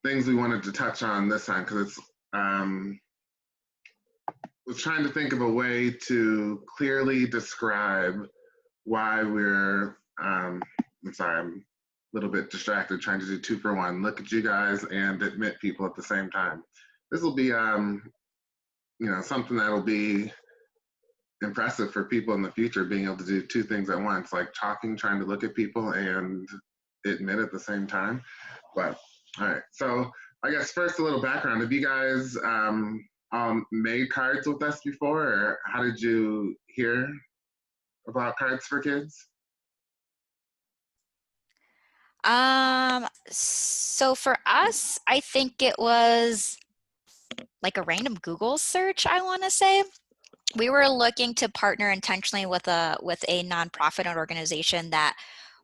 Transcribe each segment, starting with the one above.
things we wanted to touch on this time because it's was trying to think of a way to clearly describe why we're I'm sorry, I'm a little bit distracted trying to do two for one. Look at you guys and admit people at the same time. This will be something that'll be impressive for people in the future, being able to do two things at once, like talking, trying to look at people and admit at the same time. But all right, so I guess first a little background. Have you guys made cards with us before, or how did you hear about Cards for Kids? So for us, I think it was like a random Google search, I want to say. We were looking to partner intentionally with a nonprofit organization that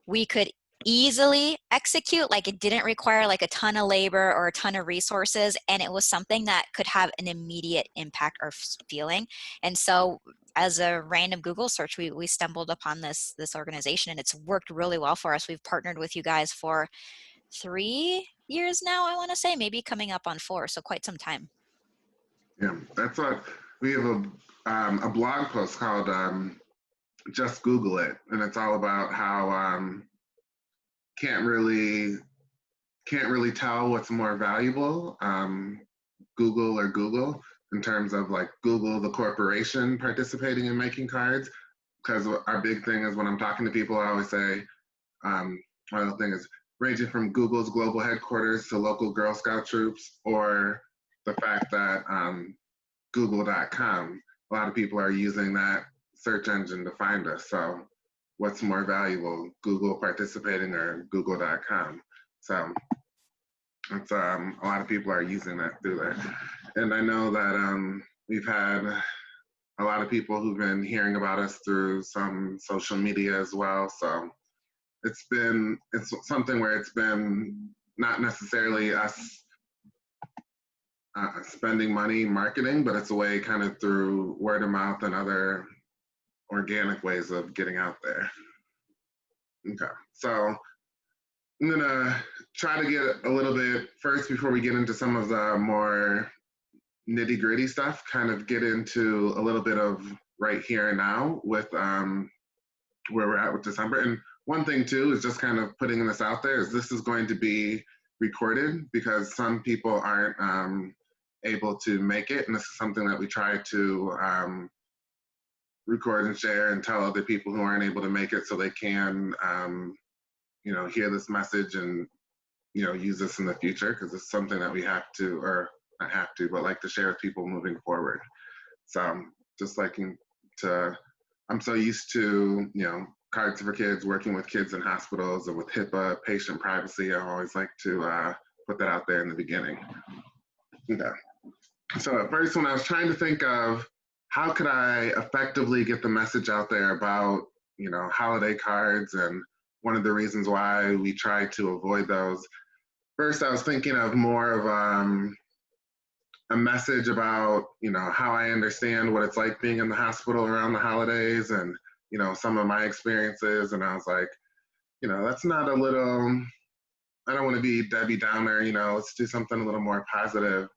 we could easily execute. Like, it didn't require like a ton of labor or a ton of resources, and it was something that could have an immediate impact or feeling. And so as a random Google search, we stumbled upon this organization, and it's worked really well for us. We've partnered with you guys for 3 years now, I want to say, maybe coming up on 4, so quite some time. Yeah, that's what we have a blog post called "Just Google It," and it's all about how can't really can't really tell what's more valuable, Google or Google, in terms of like Google, the corporation participating in making cards. Because our big thing is when I'm talking to people, I always say, one of the things is ranging from Google's global headquarters to local Girl Scout troops, or the fact that Google.com, a lot of people are using that search engine to find us. So what's more valuable, Google participating or Google.com? So it's a lot of people are using that through there. And I know that we've had a lot of people who've been hearing about us through some social media as well. So it's something where it's been not necessarily us spending money marketing, but it's a way kind of through word of mouth and other organic ways of getting out there. Okay, so I'm gonna try to get a little bit first before we get into some of the more nitty gritty stuff, kind of get into a little bit of right here and now with where we're at with December. And one thing too is just kind of putting this out there is this is going to be recorded because some people aren't able to make it, and this is something that we try to record and share and tell other people who aren't able to make it so they can hear this message and use this in the future, because it's something that we have to, or not have to, but like to share with people moving forward. So just liking to, I'm so used to Cards for Kids, working with kids in hospitals and with HIPAA, patient privacy. I always like to put that out there in the beginning. Okay. So at first, when I was trying to think of how could I effectively get the message out there about holiday cards, and one of the reasons why we try to avoid those. First, I was thinking of more of a message about how I understand what it's like being in the hospital around the holidays, and some of my experiences. And I was like, that's not a little. I don't want to be Debbie Downer. Let's do something a little more positive.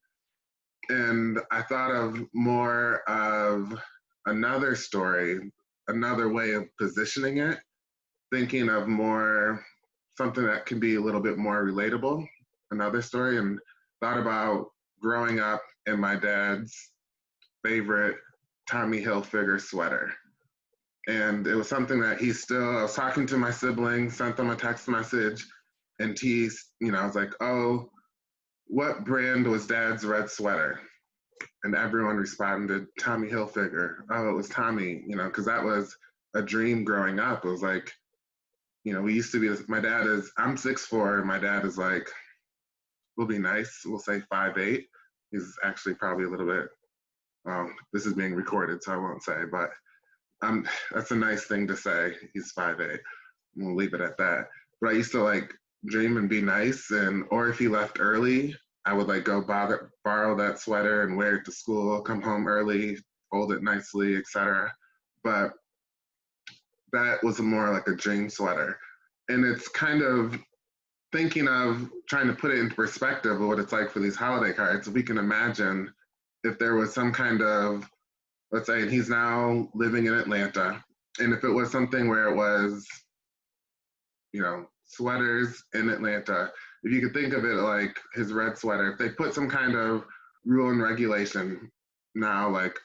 And I thought of more of another story, another way of positioning it, thinking of more something that can be a little bit more relatable, another story, and thought about growing up in my dad's favorite Tommy Hilfiger sweater. And it was something that I was talking to my siblings, sent them a text message, and I was like, oh, what brand was Dad's red sweater? And everyone responded, Tommy Hilfiger. Oh, it was Tommy, because that was a dream growing up. It was like, we used to be, I'm 6'4", and my dad is like, we'll be nice, we'll say 5'8". He's actually probably a little bit, this is being recorded, so I won't say, but that's a nice thing to say. He's 5'8". We'll leave it at that. But I used to like dream and be nice, or if he left early, I would like go borrow that sweater and wear it to school, come home early, fold it nicely, etc. But that was more like a dream sweater. And it's kind of thinking of trying to put it into perspective of what it's like for these holiday cards, we can imagine if there was some kind of, let's say he's now living in Atlanta, and if it was something where it was, sweaters in Atlanta, if you could think of it like his red sweater, if they put some kind of rule and regulation now, like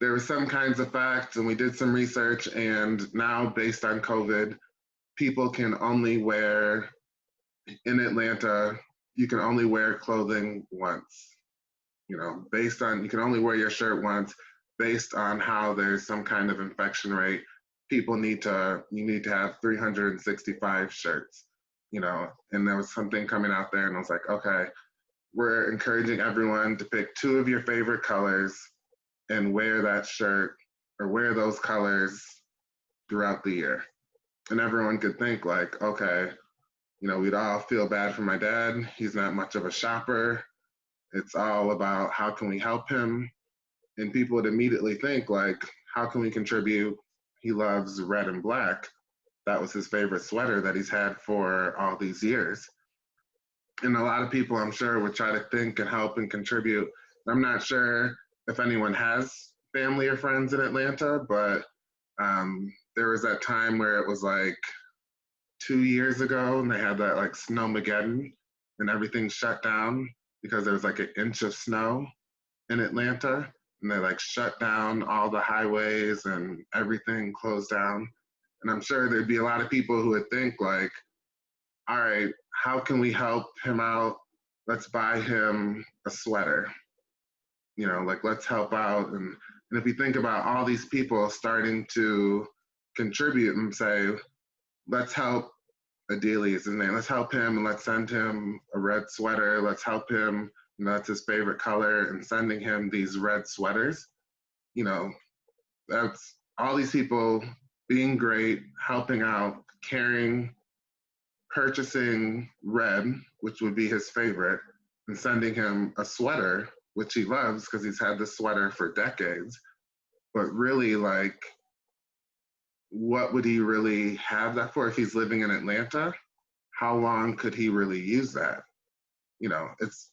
there were some kinds of facts and we did some research, and now based on COVID, people can only wear in Atlanta, you can only wear clothing once. Based on, you can only wear your shirt once based on how there's some kind of infection rate. You need to have 365 shirts, and there was something coming out there and I was like, okay, we're encouraging everyone to pick two of your favorite colors and wear that shirt or wear those colors throughout the year. And everyone could think like, okay, we'd all feel bad for my dad. He's not much of a shopper. It's all about how can we help him? And people would immediately think like, how can we contribute? He loves red and black. That was his favorite sweater that he's had for all these years. And a lot of people, I'm sure, would try to think and help and contribute. I'm not sure if anyone has family or friends in Atlanta, but there was that time where it was like 2 years ago and they had that like snowmageddon and everything shut down because there was like an inch of snow in Atlanta, and they like shut down all the highways and everything closed down. And I'm sure there'd be a lot of people who would think like, all right, how can we help him out? Let's buy him a sweater. Like let's help out. And if you think about all these people starting to contribute and say, let's help Adili is his name. Let's help him and let's send him a red sweater. Let's help him. That's his favorite color, and sending him these red sweaters. That's all these people being great, helping out, caring, purchasing red, which would be his favorite, and sending him a sweater, which he loves because he's had this sweater for decades. But really, like, what would he really have that for if he's living in Atlanta? How long could he really use that? It's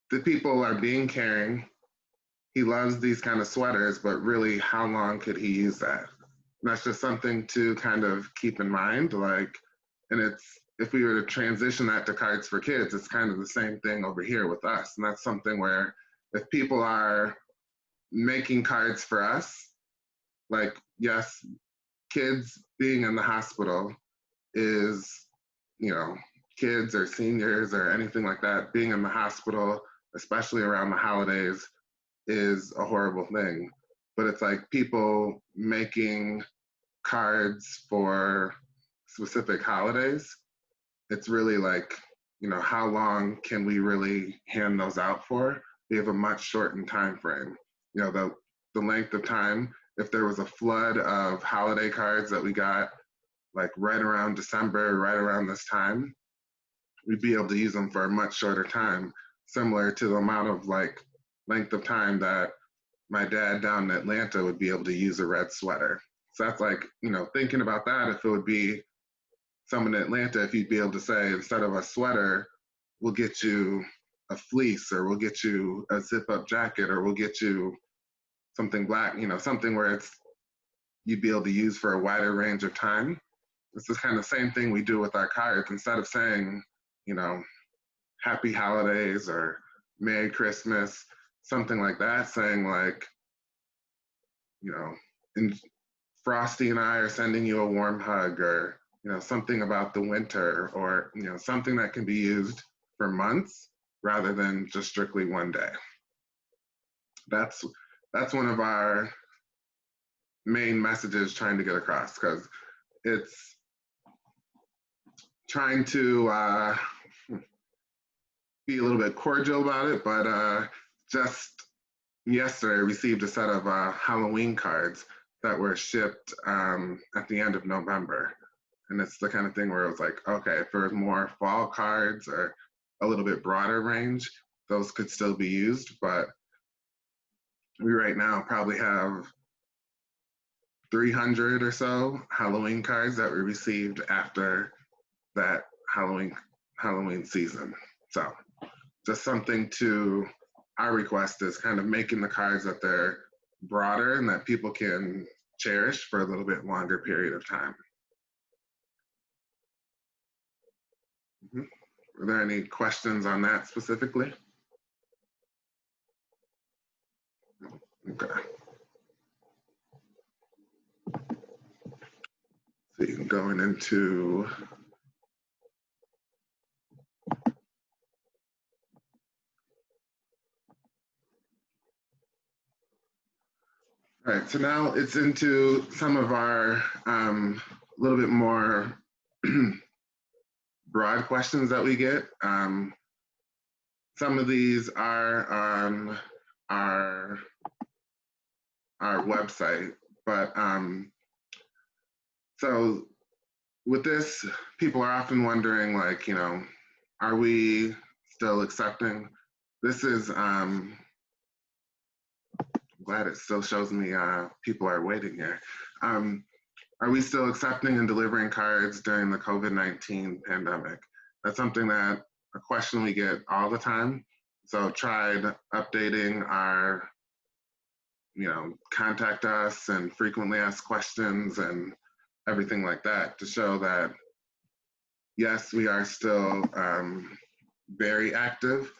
the people are being caring. He loves these kind of sweaters, but really, how long could he use that? And that's just something to kind of keep in mind. Like, and it's, if we were to transition that to Cards for Kids, it's kind of the same thing over here with us. And that's something where if people are making cards for us, like, yes, kids being in the hospital is, kids or seniors or anything like that, being in the hospital, especially around the holidays, is a horrible thing. But it's like people making cards for specific holidays. It's really like, how long can we really hand those out for? We have a much shortened time frame. The length of time, if there was a flood of holiday cards that we got like right around December, right around this time, we'd be able to use them for a much shorter time, similar to the amount of like length of time that my dad down in Atlanta would be able to use a red sweater. So that's like, thinking about that, if it would be someone in Atlanta, if you'd be able to say, instead of a sweater, we'll get you a fleece, or we'll get you a zip up jacket, or we'll get you something black, something where it's, you'd be able to use for a wider range of time. It's the kind of same thing we do with our cards. Instead of saying, happy holidays or Merry Christmas, something like that, saying like, and Frosty and I are sending you a warm hug, or, something about the winter, or, something that can be used for months rather than just strictly one day. That's one of our main messages trying to get across, because it's trying to be a little bit cordial about it, but just yesterday I received a set of Halloween cards that were shipped at the end of November. And it's the kind of thing where it was like, okay, if there's more fall cards or a little bit broader range, those could still be used. But we right now probably have 300 or so Halloween cards that we received after that Halloween season. So just something to, our request is kind of making the cards that they're broader and that people can cherish for a little bit longer period of time. Are there any questions on that specifically? Okay. See, going into all right, so now it's into some of our little bit more broad questions that we get. Some of these are on our website, but so with this, people are often wondering, like, you know, are we still accepting? This is, glad it still shows me people are waiting here. Are we still accepting and delivering cards during the COVID-19 pandemic? That's something that, a question we get all the time. So tried updating our, you know, contact us and frequently asked questions and everything like that to show that, yes, we are still very active.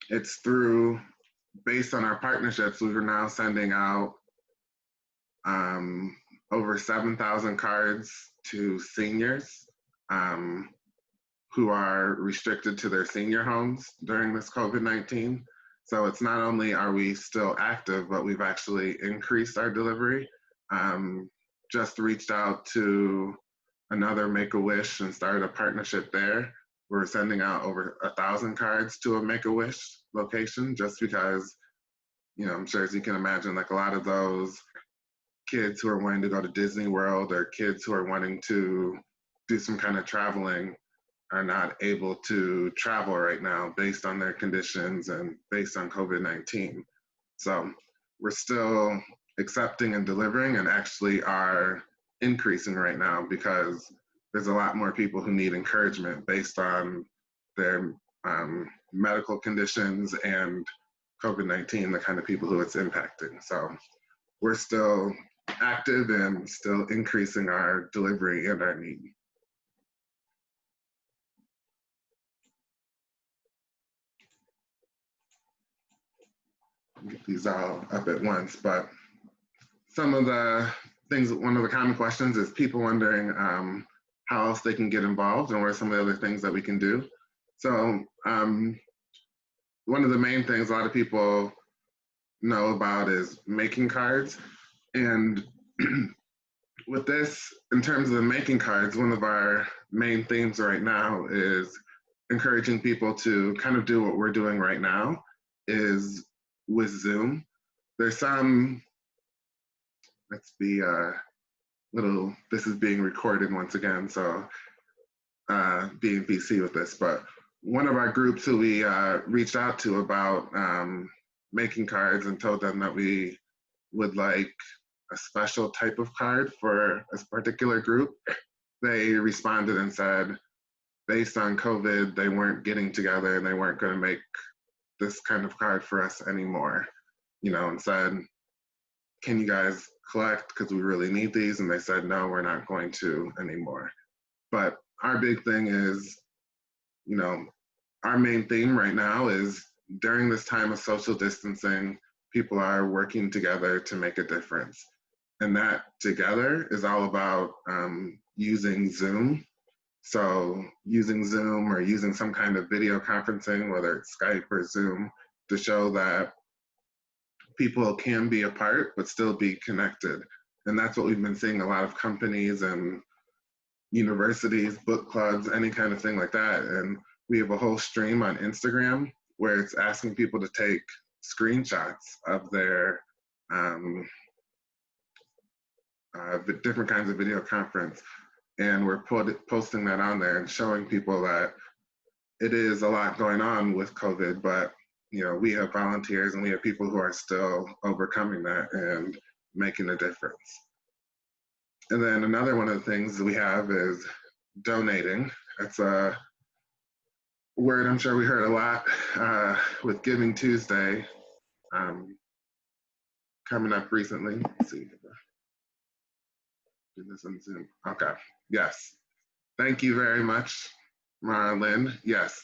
It's through, based on our partnerships, we are now sending out over 7,000 cards to seniors who are restricted to their senior homes during this COVID-19. So it's not only are we still active, but we've actually increased our delivery. Just reached out to another Make-A-Wish and started a partnership there. We're sending out over 1,000 cards to a Make-A-Wish location just because, you know, I'm sure as you can imagine, like a lot of those kids who are wanting to go to Disney World or kids who are wanting to do some kind of traveling are not able to travel right now based on their conditions and based on COVID-19. So we're still accepting and delivering and actually are increasing right now because there's a lot more people who need encouragement based on their medical conditions and COVID-19, the kind of people who it's impacting. So we're still active and still increasing our delivery and our need. Get these all up at once, but some of the things, one of the common questions is people wondering how else they can get involved and what are some of the other things that we can do. So one of the main things a lot of people know about is making cards. And with this, in terms of the making cards, one of our main themes right now is encouraging people to kind of do what we're doing right now is with Zoom. There's some, let's be little, this is being recorded once again, so being PC with this, but one of our groups who we reached out to about making cards and told them that we would like a special type of card for a particular group, they responded and said, based on COVID, they weren't getting together and they weren't going to make this kind of card for us anymore, you know, and said, can you guys collect because we really need these? And they said, no, we're not going to anymore. But our big thing is, you know, our main theme right now is during this time of social distancing, people are working together to make a difference. And that together is all about using Zoom. So using Zoom or using some kind of video conferencing, whether it's Skype or Zoom, to show that people can be apart but still be connected. And that's what we've been seeing a lot of companies and universities, book clubs, any kind of thing like that. And we have a whole stream on Instagram where it's asking people to take screenshots of their different kinds of video conference. And we're posting that on there and showing people that it is a lot going on with COVID, but you know, we have volunteers and we have people who are still overcoming that and making a difference. And then another one of the things we have is donating. It's a word I'm sure we heard a lot with Giving Tuesday um, coming up recently. Let's see. Do this on Zoom. Okay. Yes. Thank you very much, Mara Lynn. Yes.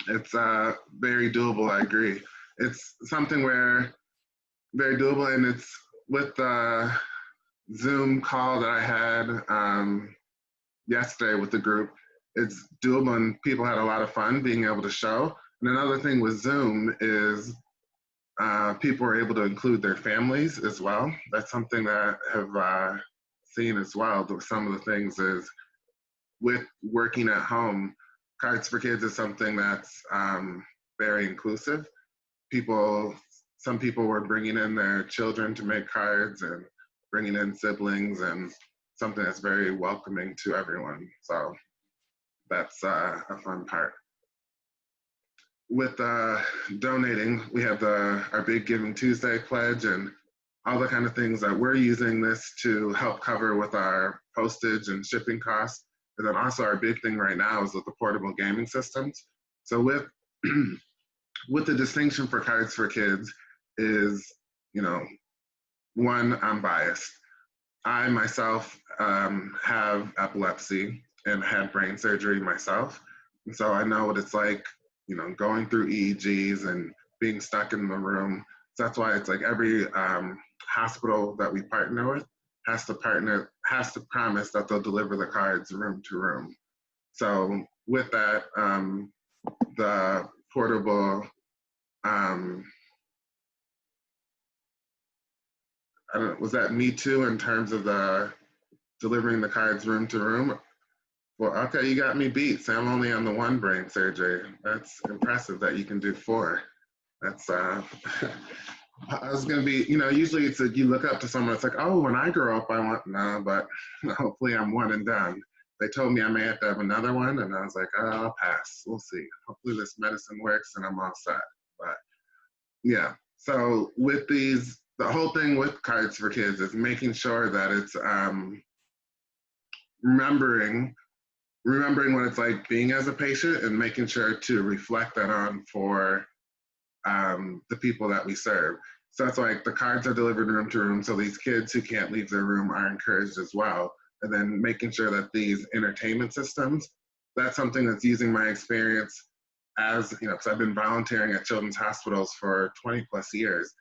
It's very doable. I agree. It's something where very doable, and it's with the Zoom call that I had yesterday with the group. It's doable, and people had a lot of fun being able to show. And another thing with Zoom is people are able to include their families as well. That's something that I have seen as well. Some of the things is with working at home, Cards for Kids is something that's very inclusive. Some people were bringing in their children to make cards and bringing in siblings, and something that's very welcoming to everyone. So that's a fun part. With donating, we have our big Giving Tuesday pledge and all the kind of things that we're using this to help cover with our postage and shipping costs. And then also our big thing right now is with the portable gaming systems. So with with the distinction for Cards for Kids is, you know, one, I'm biased. I myself have epilepsy and had brain surgery myself. And so I know what it's like, you know, going through EEGs and being stuck in the room. So that's why it's like every hospital that we partner with has to promise that they'll deliver the cards room to room. So with that, the portable, was that Me Too in terms of the delivering the cards room to room? Well, okay, you got me beat. So I'm only on the one brain surgery. That's impressive that you can do 4. That's I was gonna be, you know, usually it's you look up to someone, it's like, oh, when I grow up, I want, no, but hopefully I'm one and done. They told me I may have to have another one, and I was like, oh, I'll pass. We'll see. Hopefully this medicine works and I'm all set. But yeah, so with these, the whole thing with Cards for Kids is making sure that it's remembering what it's like being as a patient and making sure to reflect that on for the people that we serve. So that's like the cards are delivered room to room. So these kids who can't leave their room are encouraged as well. And then making sure that these entertainment systems, that's something that's using my experience as, you know, because I've been volunteering at children's hospitals for 20 plus years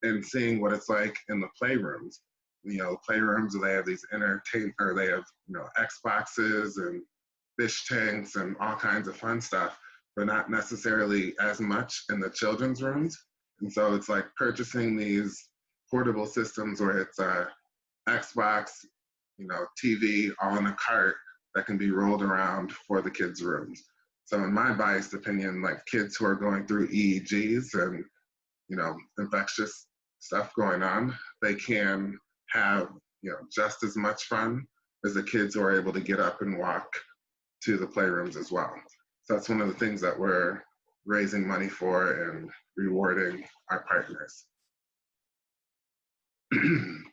and seeing what it's like in the playrooms. You know, playrooms where they have these they have, you know, Xboxes and fish tanks and all kinds of fun stuff, but not necessarily as much in the children's rooms. And so it's like purchasing these portable systems where it's a Xbox, you know, TV all in a cart that can be rolled around for the kids' rooms. So in my biased opinion, like kids who are going through EEGs and, you know, infectious stuff going on, they can have, you know, just as much fun as the kids who are able to get up and walk to the playrooms as well. So that's one of the things that we're raising money for and rewarding our partners. And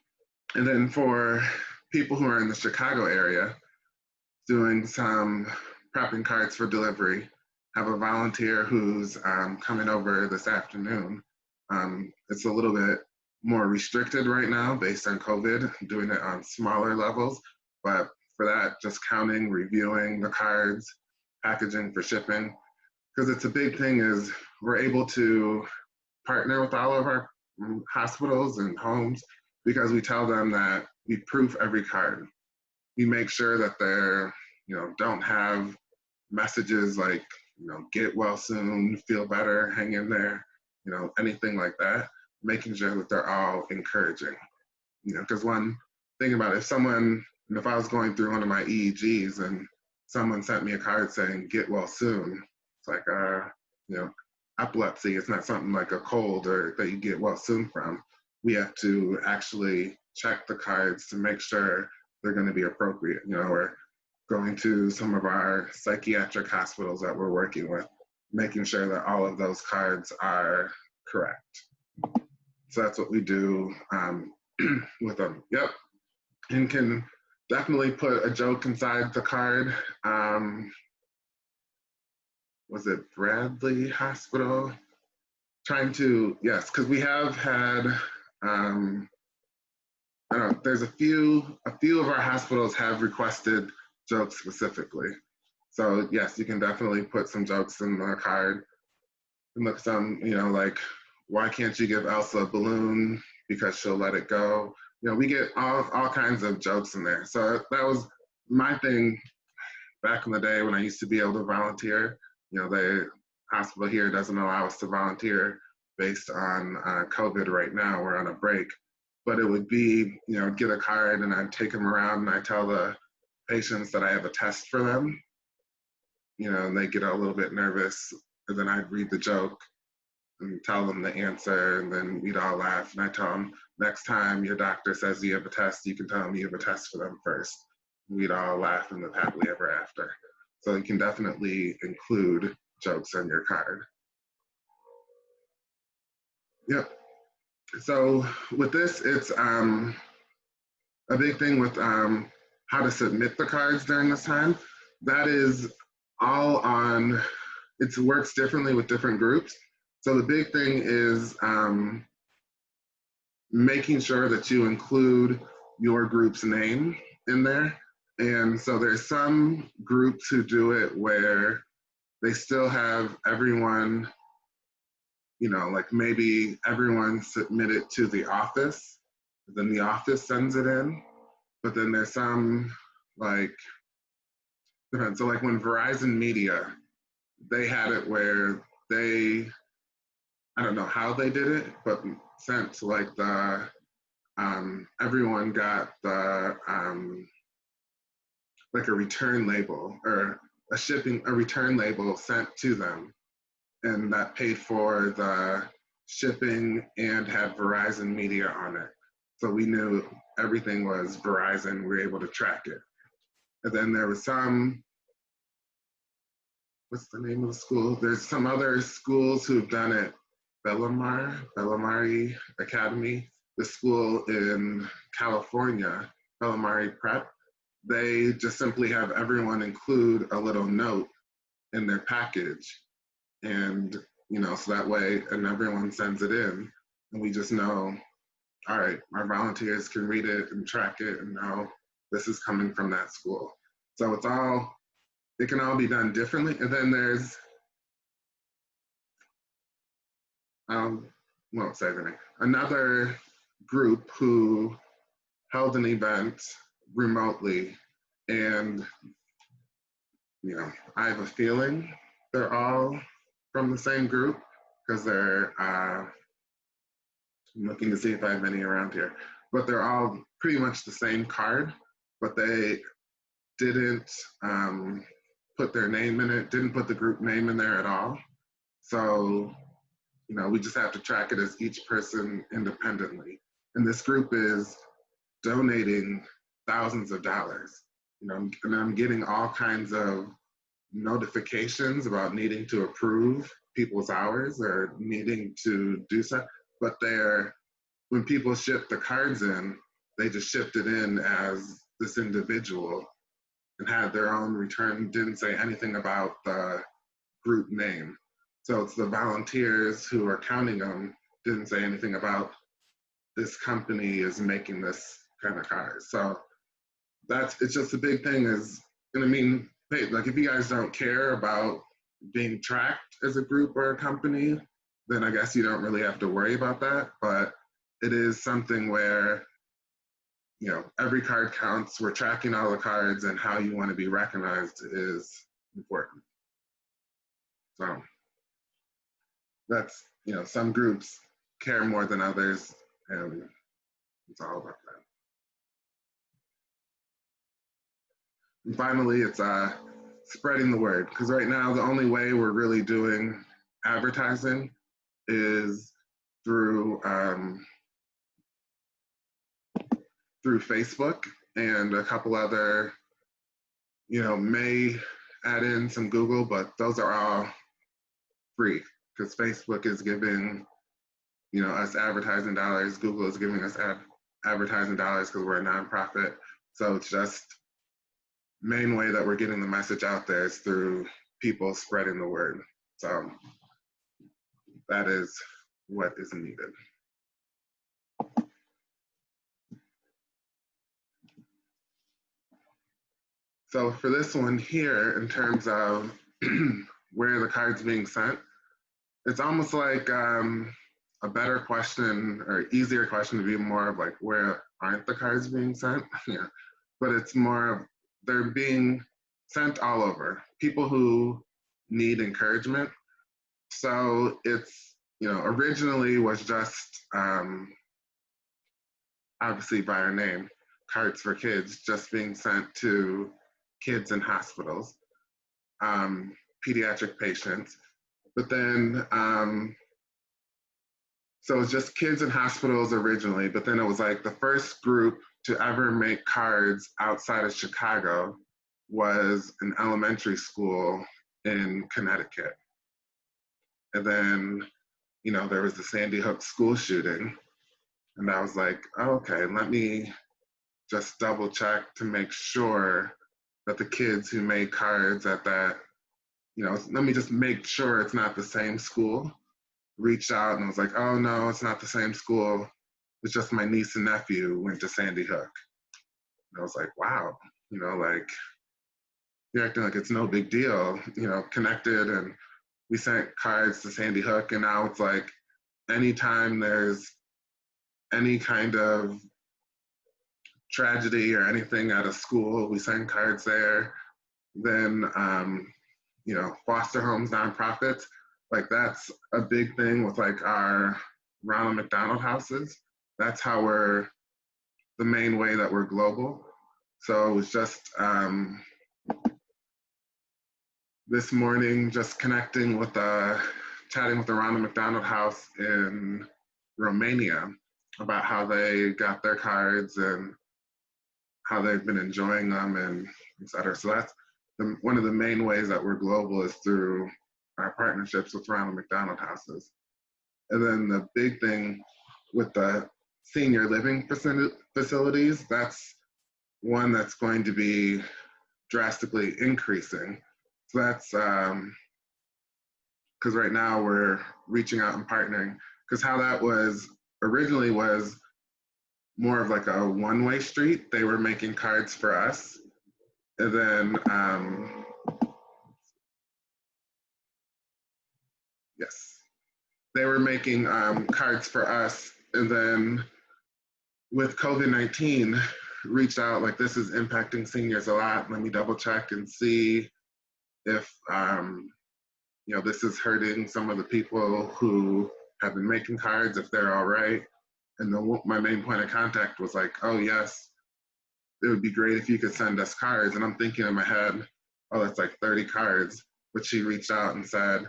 then for people who are in the Chicago area, doing some prepping cards for delivery, have a volunteer who's coming over this afternoon. It's a little bit more restricted right now based on COVID, doing it on smaller levels, but for that, just counting, reviewing the cards, packaging for shipping, because it's a big thing is we're able to partner with all of our hospitals and homes because we tell them that we proof every card. We make sure that they're, you know, don't have messages like, you know, get well soon, feel better, hang in there, you know, anything like that, making sure that they're all encouraging. You know, because one thing about it, if I was going through one of my EEGs and someone sent me a card saying, get well soon, it's like, you know, epilepsy, it's not something like a cold or that you get well soon from. We have to actually check the cards to make sure they're going to be appropriate. You know, we're going to some of our psychiatric hospitals that we're working with, making sure that all of those cards are correct. So that's what we do with them. Yep. And can definitely put a joke inside the card. Was it Bradley Hospital? Trying to, yes, because we have had, I don't know, there's a few of our hospitals have requested jokes specifically. So yes, you can definitely put some jokes in the card. And look, some, like, why can't you give Elsa a balloon because she'll let it go? We get all kinds of jokes in there. So that was my thing back in the day when I used to be able to volunteer. The hospital here doesn't allow us to volunteer based on COVID right now. We're on a break. But it would be, get a card and I'd take them around and I tell the patients that I have a test for them, and they get a little bit nervous. And then I'd read the joke and tell them the answer, and then we'd all laugh. And I tell them, next time your doctor says you have a test, you can tell them you have a test for them first. We'd all laugh and live happily ever after. So you can definitely include jokes on your card. Yep. So with this, it's a big thing with how to submit the cards during this time. That is all on, it works differently with different groups. So the big thing is making sure that you include your group's name in there. And so there's some groups who do it where they still have everyone, like maybe everyone submit it to the office, then the office sends it in. But then there's some like, so like when Verizon Media, they had it where they, I don't know how they did it, but sent like the, everyone got the, like a return label or a return label sent to them. And that paid for the shipping and had Verizon Media on it. So we knew everything was Verizon, we were able to track it. And then there was some, what's the name of the school? There's some other schools who've done it. Bellamari Academy, the school in California, Bellamari Prep, they just simply have everyone include a little note in their package. And, so that way, and everyone sends it in, and we just know, all right, our volunteers can read it and track it and know this is coming from that school. So it can all be done differently. And then there's, won't say the name, another group who held an event remotely, and I have a feeling they're all from the same group because they're I'm looking to see if I have any around here, but they're all pretty much the same card, but they didn't put their name in it, didn't put the group name in there at all. So we just have to track it as each person independently. And this group is donating thousands of dollars, and I'm getting all kinds of notifications about needing to approve people's hours or needing to do so. But when people ship the cards in, they just shipped it in as this individual and had their own return, didn't say anything about the group name. So it's the volunteers who are counting them, didn't say anything about this company is making this kind of card. So it's just a big thing is, and I mean, hey, like if you guys don't care about being tracked as a group or a company, then I guess you don't really have to worry about that. But it is something where, every card counts. We're tracking all the cards, and how you want to be recognized is important. So that's, some groups care more than others, and it's all about that. And finally, it's spreading the word, because right now the only way we're really doing advertising is through Facebook, and a couple other, may add in some Google, but those are all free because Facebook is giving, us advertising dollars. Google is giving us advertising dollars because we're a nonprofit. So it's just main way that we're getting the message out there is through people spreading the word. So that is what is needed. So for this one here, in terms of where the card's being sent, it's almost like a better question or easier question to be more of like, where aren't the cards being sent? Yeah. But it's more of they're being sent all over. People who need encouragement. So it's, originally was just obviously by our name, Cards for Kids, just being sent to kids in hospitals, pediatric patients. But then, so it's just kids in hospitals originally, but then it was like the first group to ever make cards outside of Chicago was an elementary school in Connecticut. And then, there was the Sandy Hook school shooting. And I was like, oh, okay, let me just double check to make sure that the kids who made cards at that, let me just make sure it's not the same school. Reached out and was like, oh no, it's not the same school. It's just my niece and nephew went to Sandy Hook. And I was like, wow, like you're acting like it's no big deal, connected. And we sent cards to Sandy Hook, and now it's like anytime there's any kind of tragedy or anything at a school, we send cards there. Then, foster homes, nonprofits, like that's a big thing with like our Ronald McDonald houses. That's how the main way that we're global. So it was just this morning, just connecting with chatting with the Ronald McDonald House in Romania about how they got their cards and how they've been enjoying them and et cetera. So that's one of the main ways that we're global is through our partnerships with Ronald McDonald Houses. And then the big thing with the senior living facilities, that's one that's going to be drastically increasing. So that's because right now we're reaching out and partnering, because how that was originally was more of like a one-way street. They were making cards for us. And then, yes, they were making cards for us. And then with COVID-19, reached out like, this is impacting seniors a lot. Let me double check and see if, this is hurting some of the people who have been making cards, if they're all right. And my main point of contact was like, oh yes, it would be great if you could send us cards. And I'm thinking in my head, oh, that's like 30 cards. But she reached out and said,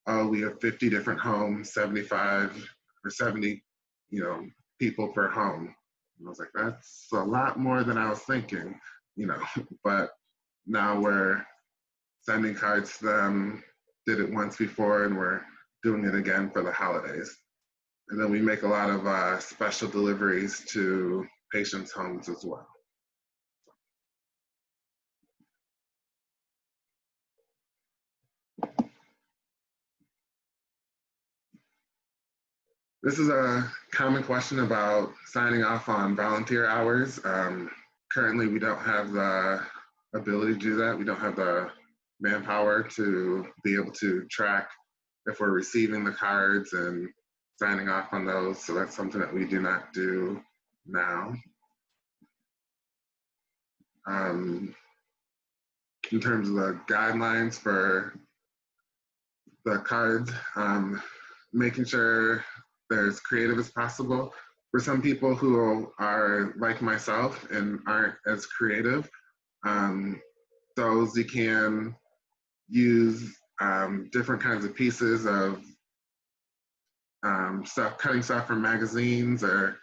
oh, we have 50 different homes, 75 or 70, people per home. And I was like, that's a lot more than I was thinking, but now we're sending cards to them, did it once before, and we're doing it again for the holidays. And then we make a lot of special deliveries to patients' homes as well. This is a common question about signing off on volunteer hours. Currently, we don't have the ability to do that. We don't have the manpower to be able to track if we're receiving the cards and signing off on those. So that's something that we do not do now. In terms of the guidelines for the cards, making sure they're as creative as possible. For some people who are like myself and aren't as creative, those you can use different kinds of pieces of stuff, cutting stuff from magazines, or,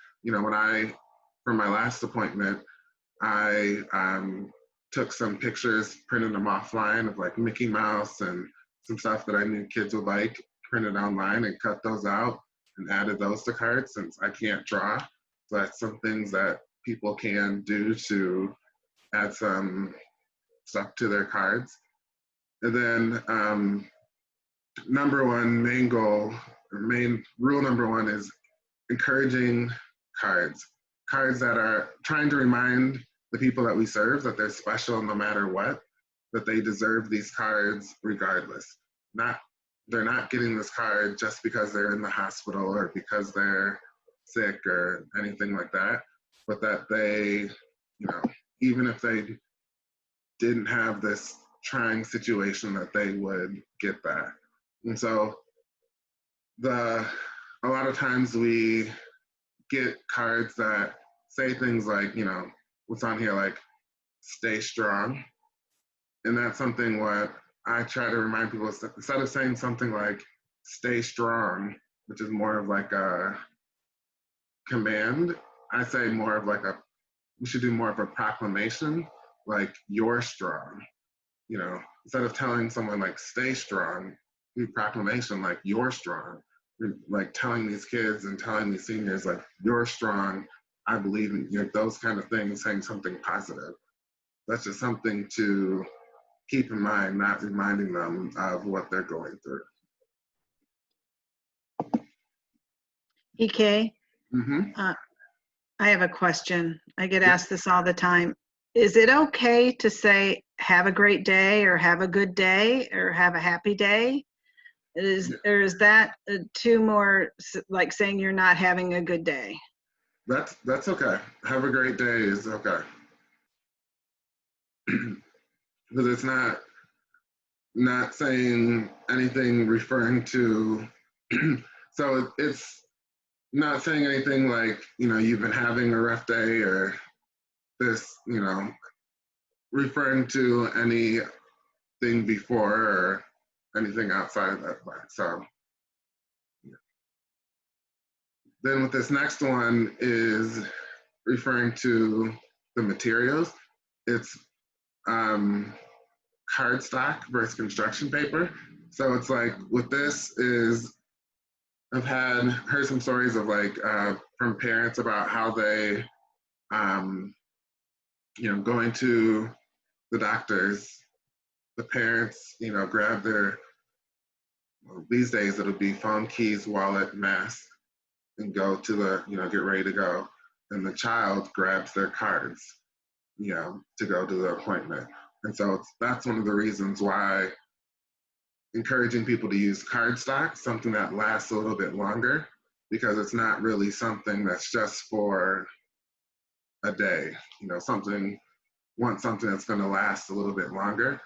for my last appointment, I took some pictures, printed them offline of like Mickey Mouse and some stuff that I knew kids would like, printed online and cut those out and added those to cards since I can't draw. So that's some things that people can do to add some stuff to their cards. And then number one main goal, or main rule number one is encouraging cards. Cards that are trying to remind the people that we serve that they're special no matter what, that they deserve these cards regardless. They're not getting this card just because they're in the hospital or because they're sick or anything like that, but that they, even if they didn't have this trying situation, that they would get that. And so a lot of times we get cards that say things like, what's on here, like, stay strong. And that's something what I try to remind people, instead of saying something like stay strong, which is more of like a command, I say more of like we should do more of a proclamation, like you're strong. Instead of telling someone like stay strong, do proclamation like you're strong. Like telling these kids and telling these seniors like you're strong, I believe in you, those kind of things, saying something positive. That's just something to keep in mind, not reminding them of what they're going through. EK, I have a question. I get asked this all the time. Is it okay to say have a great day or have a good day or have a happy day? Or is that too more like saying you're not having a good day? That's okay. Have a great day is okay. Because it's not saying anything referring to, so it's not saying anything like, you've been having a rough day or this, referring to anything before or anything outside of that. So then with this next one is referring to the materials. It's cardstock versus construction paper. So it's like with this is, I've heard some stories of like from parents about how they, going to the doctors, the parents, grab their, these days it'll be phone, keys, wallet, mask, and go to the, get ready to go. And the child grabs their cards, to go to the appointment. And so that's one of the reasons why encouraging people to use cardstock, something that lasts a little bit longer, because it's not really something that's just for a day, something that's going to last a little bit longer.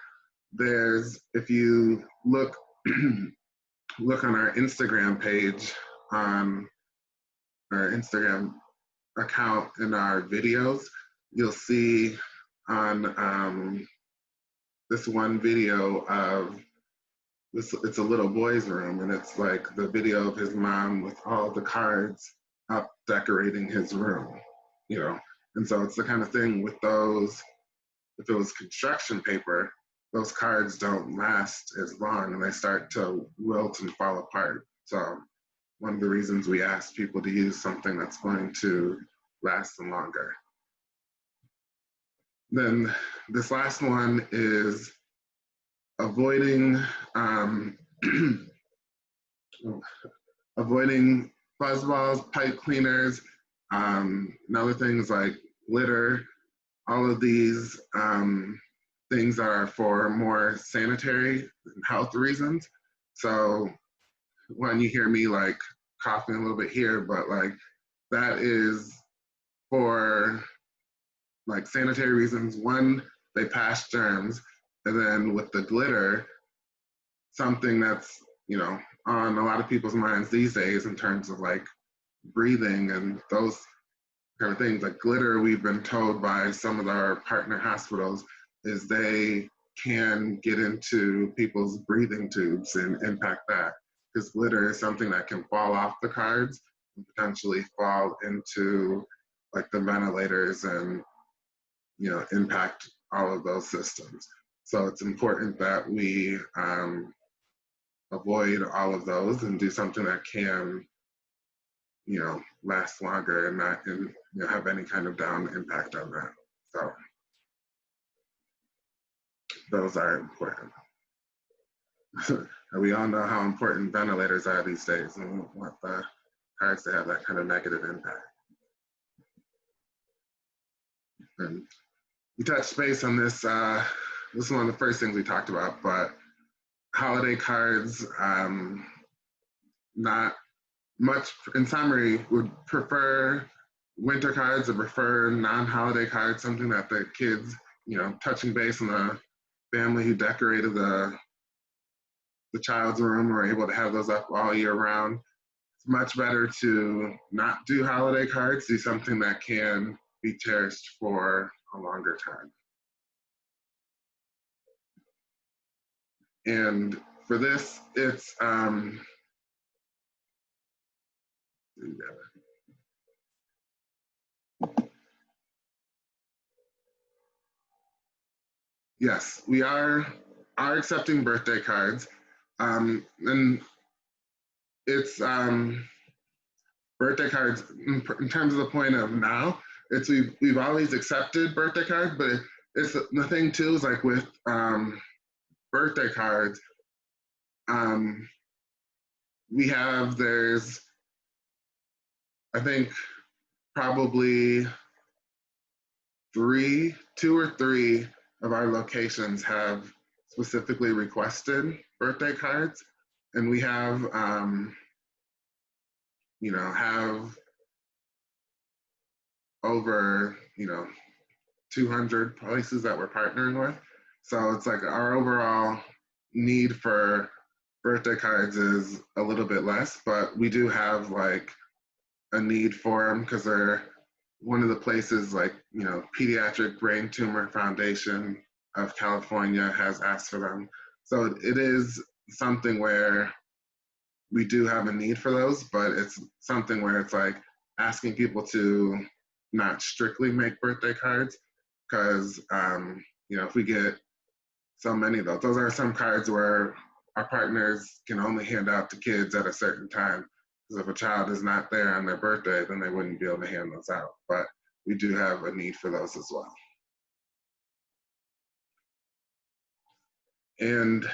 If you look look on our Instagram page, on our Instagram account in our videos, you'll see on this one video of this, it's a little boy's room, and it's like the video of his mom with all the cards up decorating his room, and so it's the kind of thing with those, if it was construction paper, those cards don't last as long and they start to wilt and fall apart. So one of the reasons we ask people to use something that's going to last longer. Then this last one is avoiding avoiding fuzz balls, pipe cleaners, and other things like glitter, all of these things that are for more sanitary and health reasons. So when you hear me like coughing a little bit here, but like that is for like sanitary reasons. One, they pass germs, and then with the glitter, something that's, on a lot of people's minds these days in terms of like breathing and those kind of things, like glitter, we've been told by some of our partner hospitals, is they can get into people's breathing tubes and impact that, because glitter is something that can fall off the cards and potentially fall into like the ventilators and, impact all of those systems. So it's important that we avoid all of those and do something that can, last longer and not have any kind of down impact on that. So those are important. We all know how important ventilators are these days, and we don't want the cards to have that kind of negative impact. And we touched base on this. This is one of the first things we talked about, but holiday cards, not much, in summary, would prefer winter cards or prefer non-holiday cards, something that the kids, touching base on the family who decorated the child's room are able to have those up all year round. It's much better to not do holiday cards, do something that can be cherished for a longer time. And for this, it's yes, we are accepting birthday cards. And it's birthday cards in terms of the point of now, it's we've always accepted birthday cards, but it's the thing too is like with birthday cards, there's I think probably two or three of our locations have specifically requested birthday cards, and we have have over 200 places that we're partnering with. So it's like our overall need for birthday cards is a little bit less, but we do have like a need for them because they're one of the places like, Pediatric Brain Tumor Foundation of California has asked for them. So it is something where we do have a need for those, but it's something where it's like asking people to not strictly make birthday cards because, if we get so many of those are some cards where our partners can only hand out to kids at a certain time. Because if a child is not there on their birthday, then they wouldn't be able to hand those out. But we do have a need for those as well. And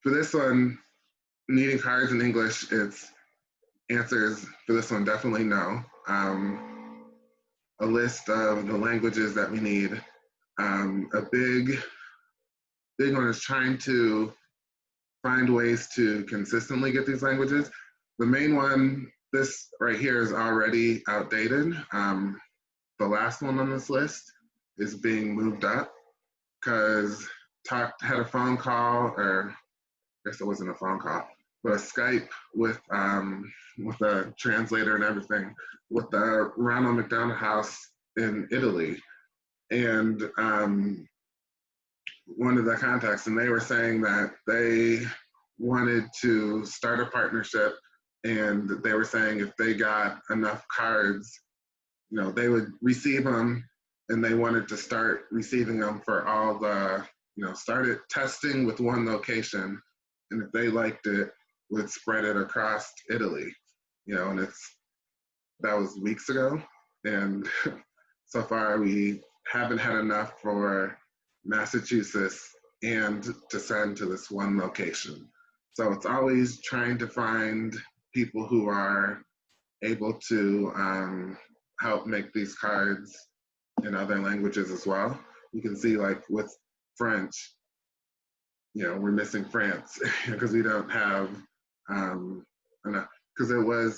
for this one, needing cards in English, its answers for this one definitely no. A list of the languages that we need. A big one is trying to find ways to consistently get these languages. The main one, this right here, is already outdated. The last one on this list is being moved up because had a phone call, or I guess it wasn't a phone call, but a Skype with a translator and everything with the Ronald McDonald House in Italy. And one of the contacts, and they were saying that they wanted to start a partnership, and they were saying if they got enough cards, they would receive them, and they wanted to start receiving them for all the, started testing with one location, and if they liked it, would spread it across Italy, and that was weeks ago, and so far we haven't had enough for Massachusetts and to send to this one location. So it's always trying to find people who are able to help make these cards in other languages as well. You can see like with French, we're missing France because we don't have enough, because it was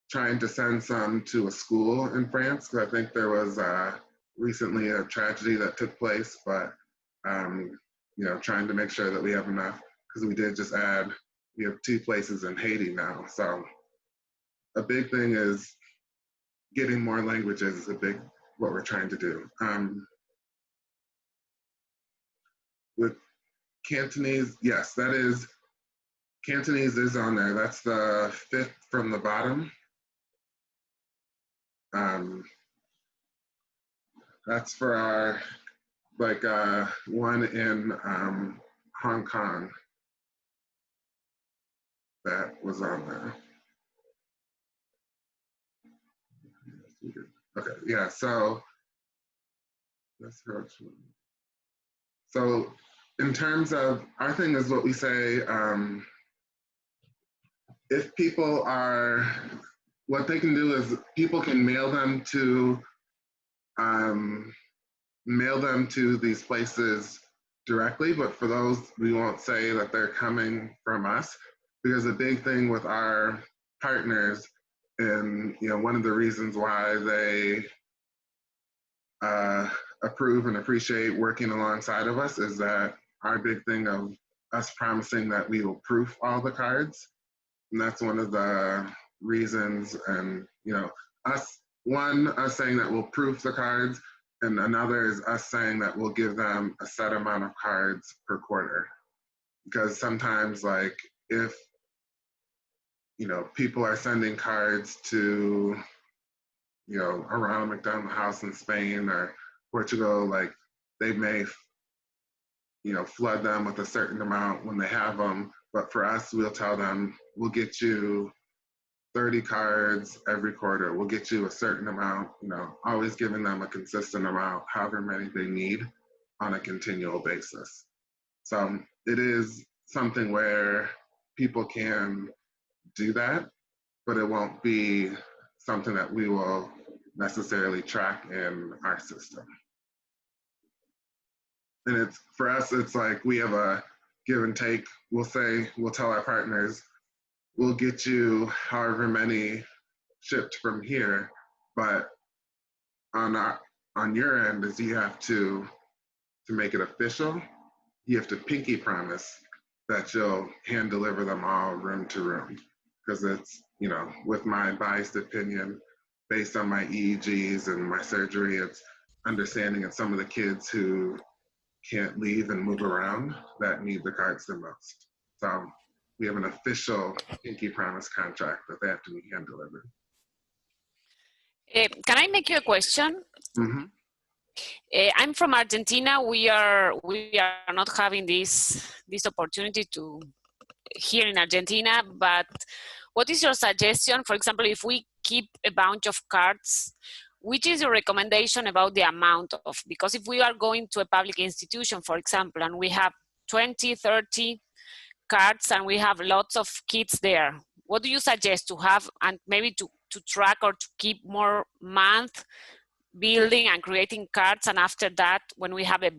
trying to send some to a school in France, because I think there was recently a tragedy that took place, but trying to make sure that we have enough, because we did just add, we have 2 places in Haiti now. So a big thing is getting more languages is what we're trying to do. With Cantonese, yes, Cantonese is on there. That's the 5th from the bottom. That's for our, one in Hong Kong. that was on there. Okay, yeah, so that's her. So in terms of, our thing is what we say, if people are, what they can do is people can mail them to these places directly, but for those, we won't say that they're coming from us, because the big thing with our partners, and one of the reasons why they approve and appreciate working alongside of us is that our big thing of us promising that we will proof all the cards. And that's one of the reasons, and us saying that we'll proof the cards, and another is us saying that we'll give them a set amount of cards per quarter. Because sometimes, like, if people are sending cards to a Ronald McDonald House in Spain or Portugal, like, they may flood them with a certain amount when they have them. But for us, we'll tell them, we'll get you 30 cards every quarter. We'll get you a certain amount, always giving them a consistent amount, however many they need on a continual basis. So it is something where people can do that, but it won't be something that we will necessarily track in our system. And it's, for us, it's like we have a give and take. We'll tell our partners, we'll get you however many shipped from here, but on your end is you have to make it official, you have to pinky promise that you'll hand deliver them all room to room. Because it's, with my biased opinion, based on my EEGs and my surgery, it's understanding that some of the kids who can't leave and move around that need the cards the most. So we have an official pinky promise contract that they have to be hand delivered. Can I make you a question? Mm-hmm. I'm from Argentina. We are not having this opportunity to here in Argentina, but what is your suggestion? For example, if we keep a bunch of cards, which is your recommendation about the amount of, because if we are going to a public institution, for example, and we have 20, 30 cards and we have lots of kids there, what do you suggest to have, and maybe to track or to keep more month building and creating cards, and after that, when we have a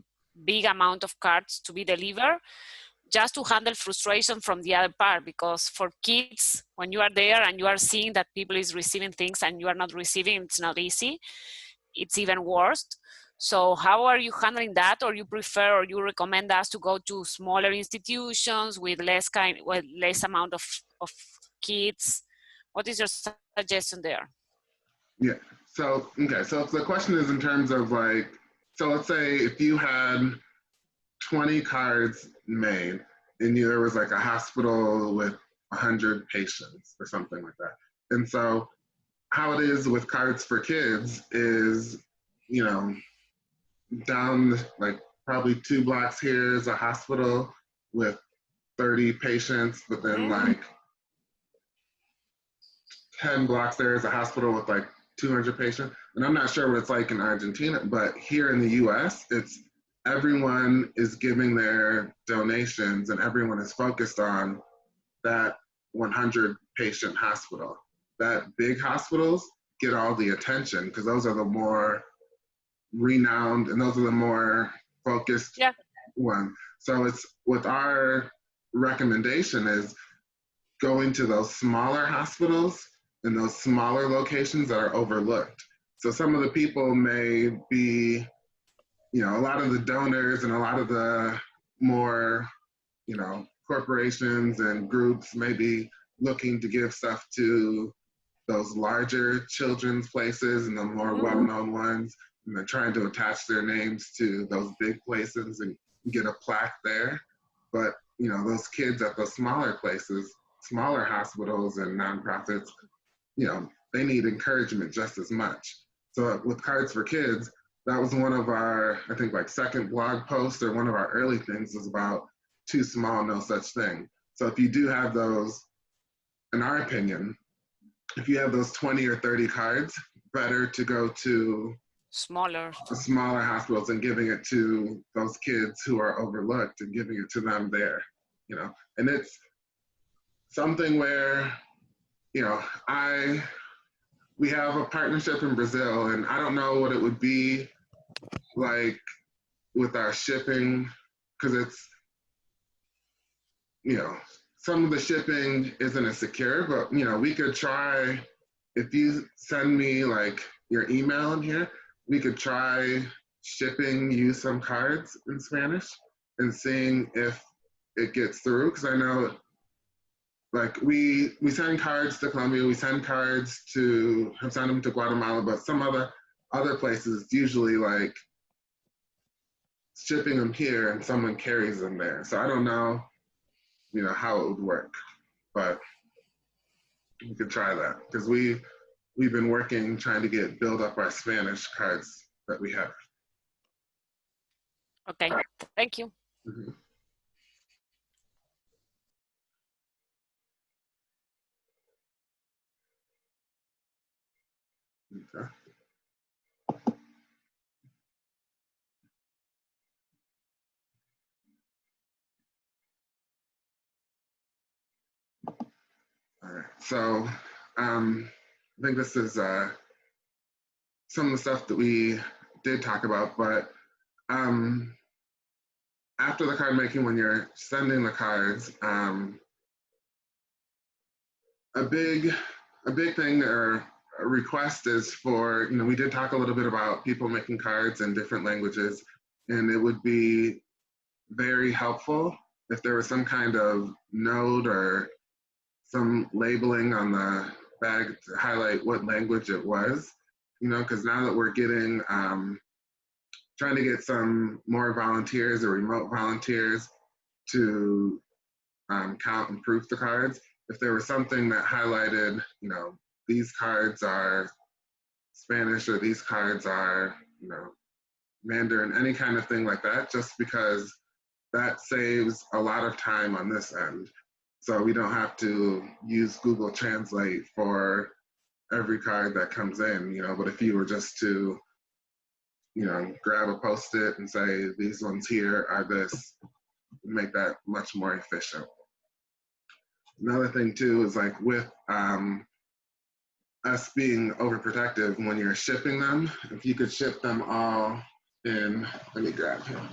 big amount of cards to be delivered, just to handle frustration from the other part? Because for kids, when you are there and you are seeing that people is receiving things and you are not receiving, it's not easy. It's even worse. So how are you handling that? Or you prefer, or you recommend us to go to smaller institutions with less amount of kids? What is your suggestion there? Yeah, so, okay, so if the question is in terms of like, so let's say if you had 20 cards made and there was like a hospital with 100 patients or something like that. And so how it is with Cards for Kids is, down like probably 2 blocks here is a hospital with 30 patients, but then like 10 blocks there is a hospital with like 200 patients. And I'm not sure what it's like in Argentina, but here in the US, it's everyone is giving their donations and everyone is focused on that 100 patient hospital. That big hospitals get all the attention because those are the more renowned and those are the more focused ones. So it's, with our recommendation is going to those smaller hospitals and those smaller locations that are overlooked. So some of the people may be, a lot of the donors and a lot of the more, corporations and groups may be looking to give stuff to those larger children's places and the more well-known ones, and they're trying to attach their names to those big places and get a plaque there. But, those kids at the smaller places, smaller hospitals and nonprofits, they need encouragement just as much. So with Cards for Kids, that was one of our, I think, like second blog posts or one of our early things was about too small, no such thing. So if you do have those in our opinion, if you have those 20 or 30 cards, better to go to Smaller. smaller hospitals and giving it to those kids who are overlooked and giving it to them there, you know. And it's something where, you know, we have a partnership in Brazil, and I don't know what it would be like with our shipping, because it's, you know, some of the shipping isn't as secure, but, you know, we could try, if you send me like your email in here, we could try shipping you some cards in Spanish and seeing if it gets through. Because I know, like, we send cards to Colombia, we send cards to, I've sent them to Guatemala, but some other places, usually like shipping them here and someone carries them there. So I don't know, you know, how it would work, but we could try that, because we've been working trying to build up our Spanish cards that we have. Okay, thank you. Mm-hmm. Okay. All right. So I think this is some of the stuff that we did talk about, but after the card making, when you're sending the cards, a big thing or a request is for, you know, we did talk a little bit about people making cards in different languages, and it would be very helpful if there was some kind of note or some labeling on the bag to highlight what language it was, you know, because now that we're getting, trying to get some more volunteers or remote volunteers to count and proof the cards, if there was something that highlighted, you know, these cards are Spanish or these cards are, you know, Mandarin, any kind of thing like that, just because that saves a lot of time on this end. So we don't have to use Google Translate for every card that comes in, you know, but if you were just to, you know, grab a Post-it and say, these ones here are this, make that much more efficient. Another thing too is like with us being overprotective, when you're shipping them, if you could ship them all in, let me grab him.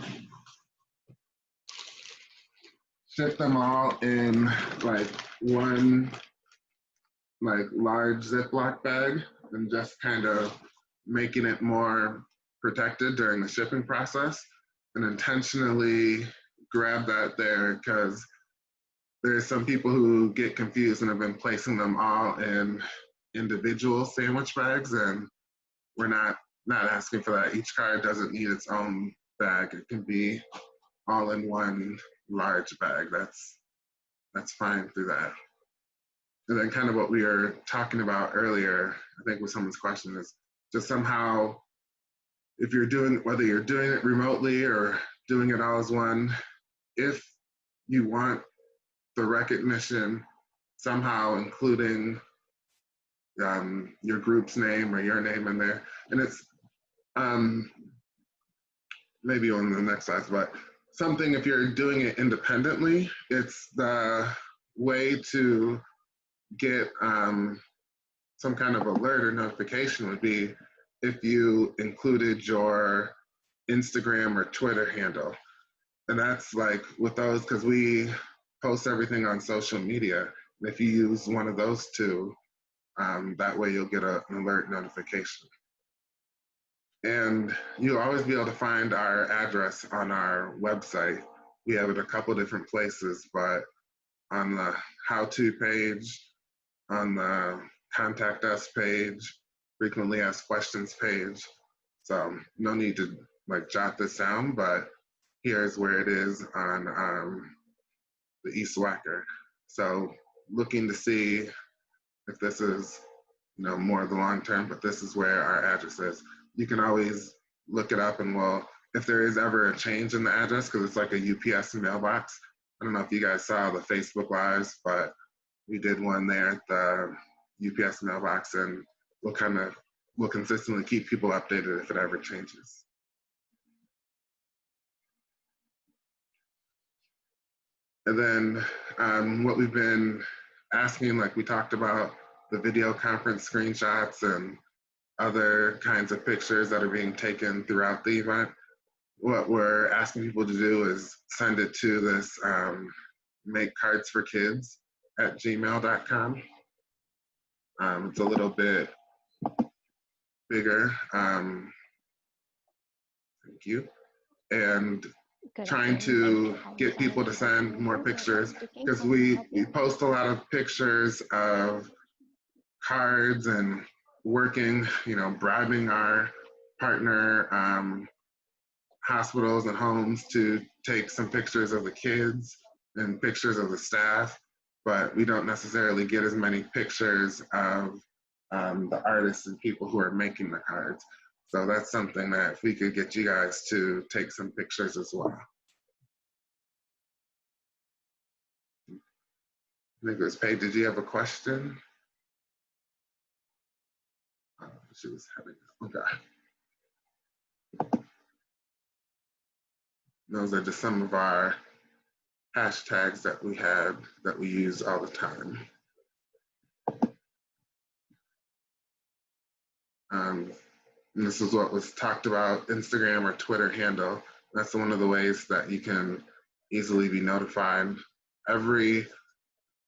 Ship them all in like one like large Ziploc bag and just kind of making it more protected during the shipping process, and intentionally grab that there, because there's some people who get confused and have been placing them all in individual sandwich bags, and we're not asking for that. Each card doesn't need its own bag. It can be all in one large bag. That's fine through that. And then kind of what we were talking about earlier, I think with someone's question, is just somehow, if you're doing, whether you're doing it remotely or doing it all as one, if you want the recognition somehow including your group's name or your name in there, and it's maybe on the next slide, but something, if you're doing it independently, it's the way to get some kind of alert or notification would be if you included your Instagram or Twitter handle. And that's like with those, because we post everything on social media. And if you use one of those two, that way you'll get an alert notification. And you'll always be able to find our address on our website. We have it a couple different places, but on the how-to page, on the contact us page, frequently asked questions page. So no need to like jot this down, but here's where it is on the East Wacker. So looking to see if this is, you know, more of the long term, but this is where our address is. You can always look it up, and well, if there is ever a change in the address, because it's like a UPS mailbox. I don't know if you guys saw the Facebook Lives, but we did one there at the UPS mailbox, and we'll consistently keep people updated if it ever changes. And then what we've been asking, like we talked about the video conference screenshots and other kinds of pictures that are being taken throughout the event. What we're asking people to do is send it to this makecardsforkids@gmail.com. It's a little bit bigger. Thank you. And trying to get people to send more pictures, because we post a lot of pictures of cards and working, bribing our partner hospitals and homes to take some pictures of the kids and pictures of the staff, but we don't necessarily get as many pictures of the artists and people who are making the cards. So that's something that if we could get you guys to take some pictures as well. I think it was Paige, did you have a question? She was having, okay. Those are just some of our hashtags that we use all the time. And this is what was talked about, Instagram or Twitter handle. That's one of the ways that you can easily be notified. Every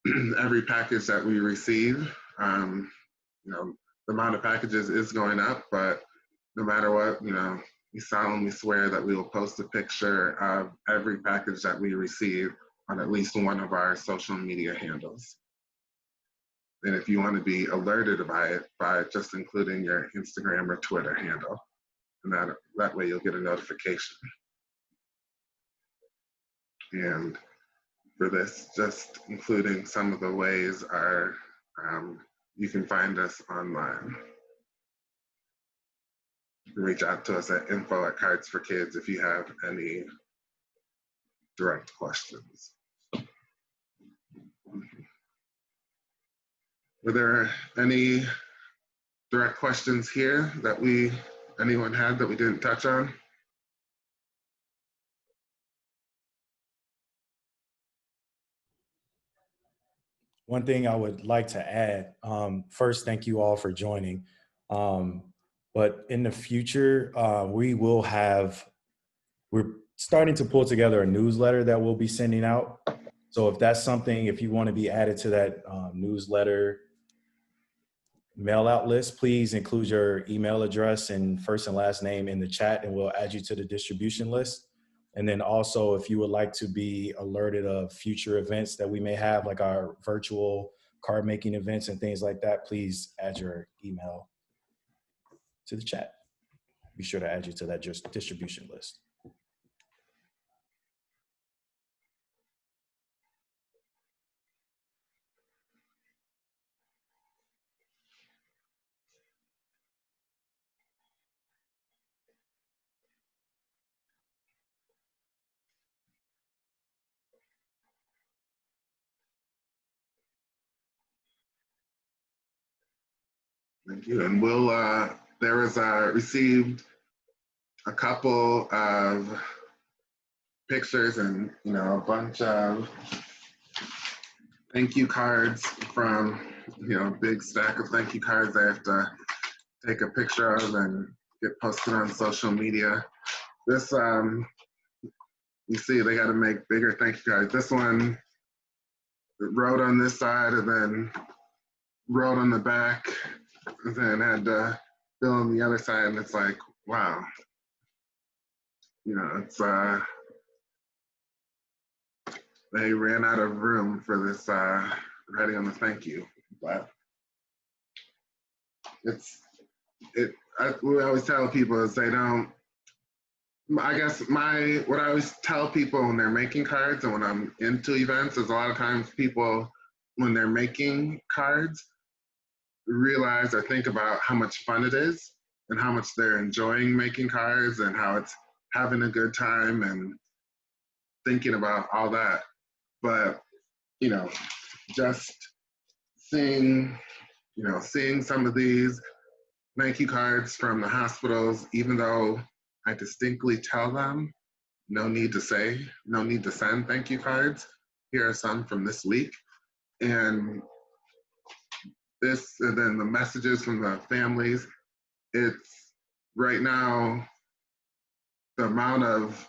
package that we receive, the amount of packages is going up, but no matter what, we solemnly swear that we will post a picture of every package that we receive on at least one of our social media handles. And if you want to be alerted by it, by just including your Instagram or Twitter handle, and that way you'll get a notification. And for this, just including some of the ways are, you can find us online. You can reach out to us at info@cards4kids if you have any direct questions. Were there any direct questions here that anyone had that we didn't touch on? One thing I would like to add, first, thank you all for joining. But in the future, we're starting to pull together a newsletter that we'll be sending out. So if that's something, if you want to be added to that newsletter mail out list, please include your email address and first and last name in the chat, and we'll add you to the distribution list. And then also, if you would like to be alerted of future events that we may have, like our virtual card making events and things like that, please add your email to the chat. Be sure to add you to that distribution list. Thank you. And there was received a couple of pictures and a bunch of thank you cards from a big stack of thank you cards I have to take a picture of and get posted on social media. This you see they got to make bigger thank you cards. This one wrote on this side and then wrote on the back and then had to fill on the other side, and it's like, wow. It's they ran out of room for this writing on the thank you, but we always tell people is they don't, I guess what I always tell people when they're making cards and when I'm into events is a lot of times people, when they're making cards, realize or think about how much fun it is and how much they're enjoying making cards and how it's having a good time and thinking about all that. But, just seeing, seeing some of these thank you cards from the hospitals, even though I distinctly tell them, no need to send thank you cards. Here are some from this week. And then the messages from the families, it's right now, the amount of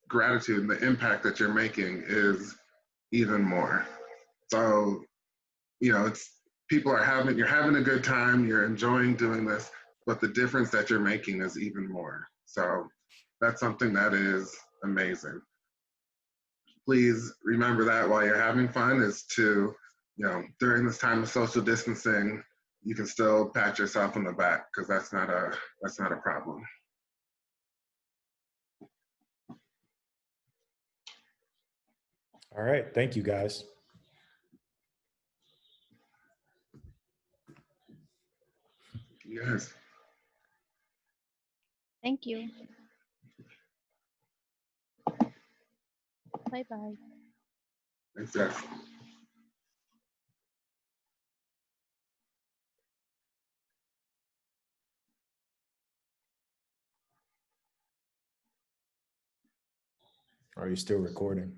gratitude and the impact that you're making is even more. So, you're having a good time, you're enjoying doing this, but the difference that you're making is even more. So that's something that is amazing. Please remember that while you're having fun, is to, during this time of social distancing, you can still pat yourself on the back, because that's not a problem. All right. Thank you, guys. Yes. Thank you. Bye-bye. Thanks, guys. Are you still recording?